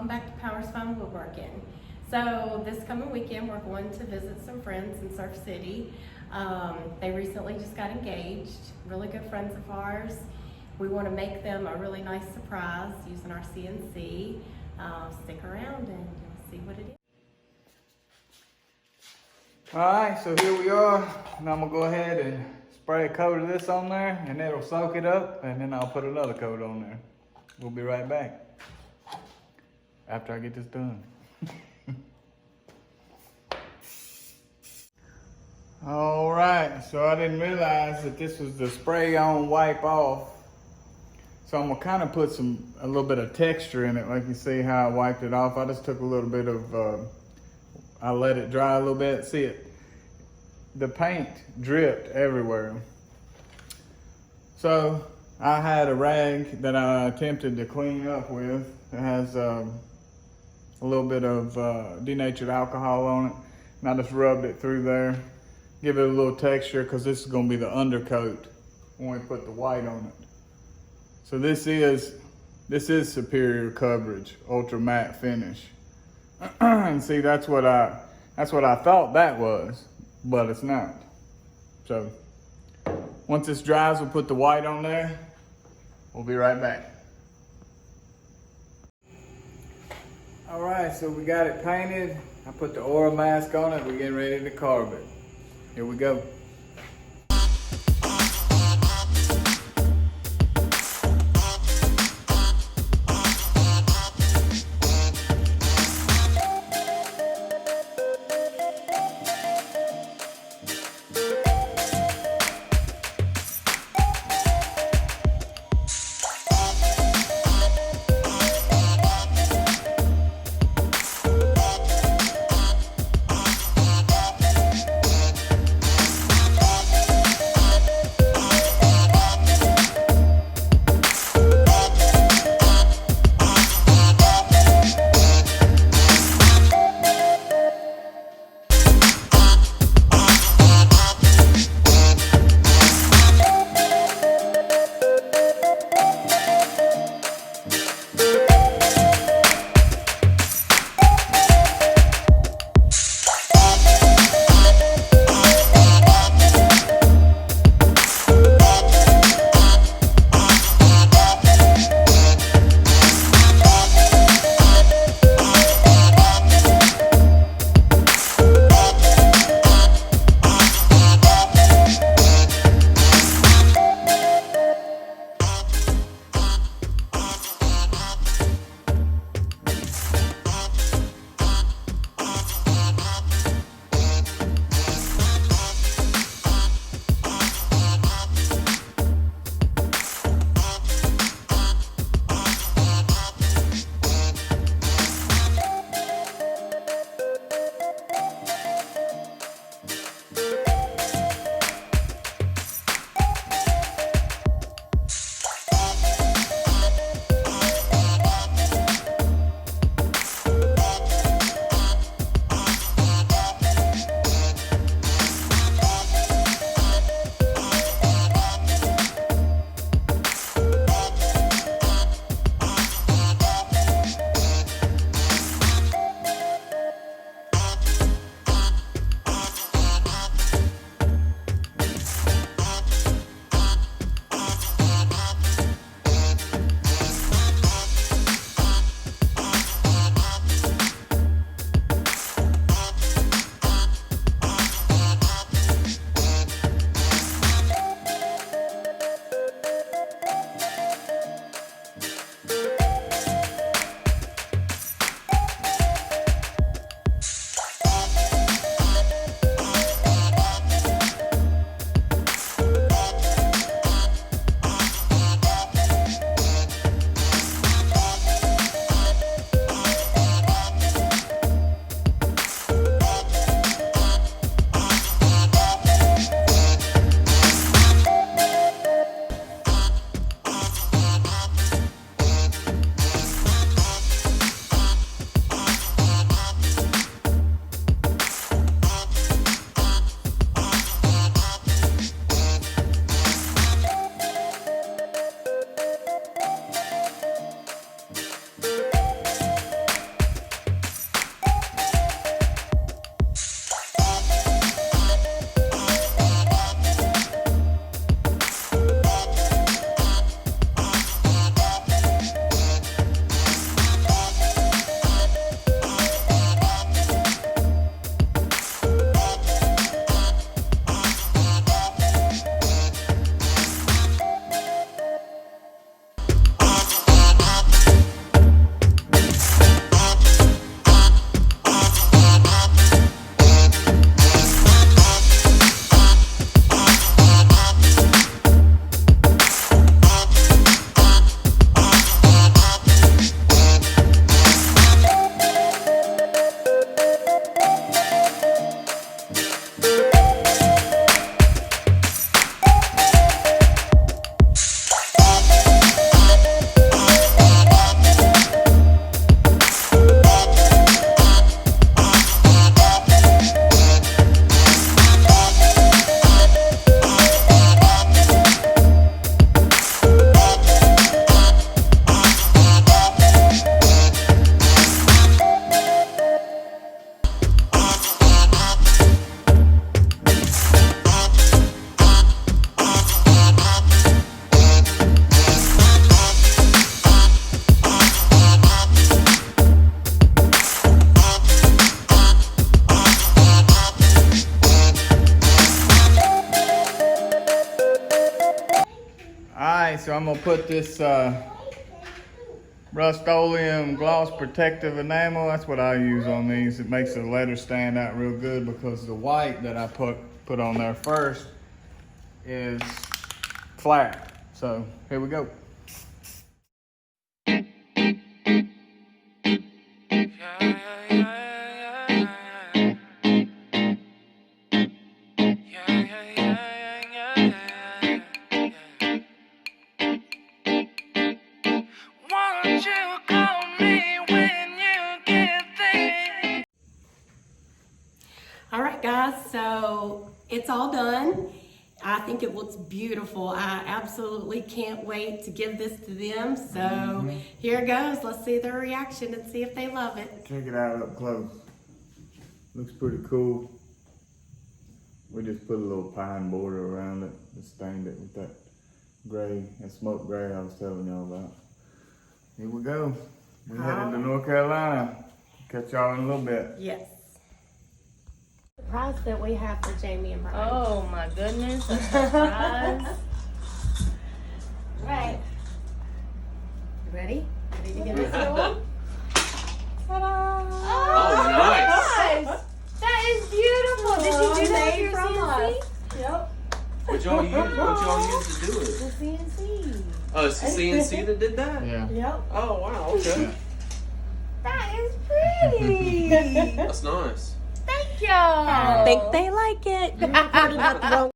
welcome back to Powers Fine Woodworking. So this coming weekend we're going to visit some friends in Surf City. They recently just got engaged, really good friends of ours. We want to make them a really nice surprise using our CNC. Stick around and you'll see what it is. Alright, so here we are, and I'm gonna go ahead and spray a coat of this on there, and it'll soak it up, and then I'll put another coat on there. We'll be right back after I get this done. Alright, so I didn't realize that this was the spray on wipe off. So I'm gonna kind of put a little bit of texture in it, like you see how I wiped it off. I just took a little bit of, I let it dry a little bit. See it? The paint dripped everywhere. So I had a rag that I attempted to clean up with. It has a little bit of denatured alcohol on it. And I just rubbed it through there. Give it a little texture because this is gonna be the undercoat when we put the white on it. So this is superior coverage, ultra matte finish. And see, that's what I thought that was, but it's not. So once this dries, we'll put the white on there. We'll be right back. All right, so we got it painted. I put the oil mask on it. We're getting ready to carve it. Here we go. Alright, so I'm gonna put this Rust-Oleum gloss protective enamel. That's what I use on these. It makes the letter stand out real good because the white that I put on there first is flat. So here we go. All right, guys, so it's all done. I think it looks beautiful. I absolutely can't wait to give this to them. So here it goes. Let's see their reaction and see if they love it. Check it out up close. Looks pretty cool. We just put a little pine border around it. Just stained it with that gray, that smoke gray I was telling y'all about. Here we go. We headed to North Carolina. Catch y'all in a little bit. Yes. Surprise that we have for Jamie and Brian. Oh my goodness, a surprise. Right. You ready? Ready to give this to them? Ta-da! Oh, nice. That is beautiful. Did you do that with your CNC? Yep. What y'all use to do it? The CNC. Oh, it's the CNC that did that? Yeah. Yep. Oh, wow, okay. That is pretty. That's nice. Thank y'all. I think they like it.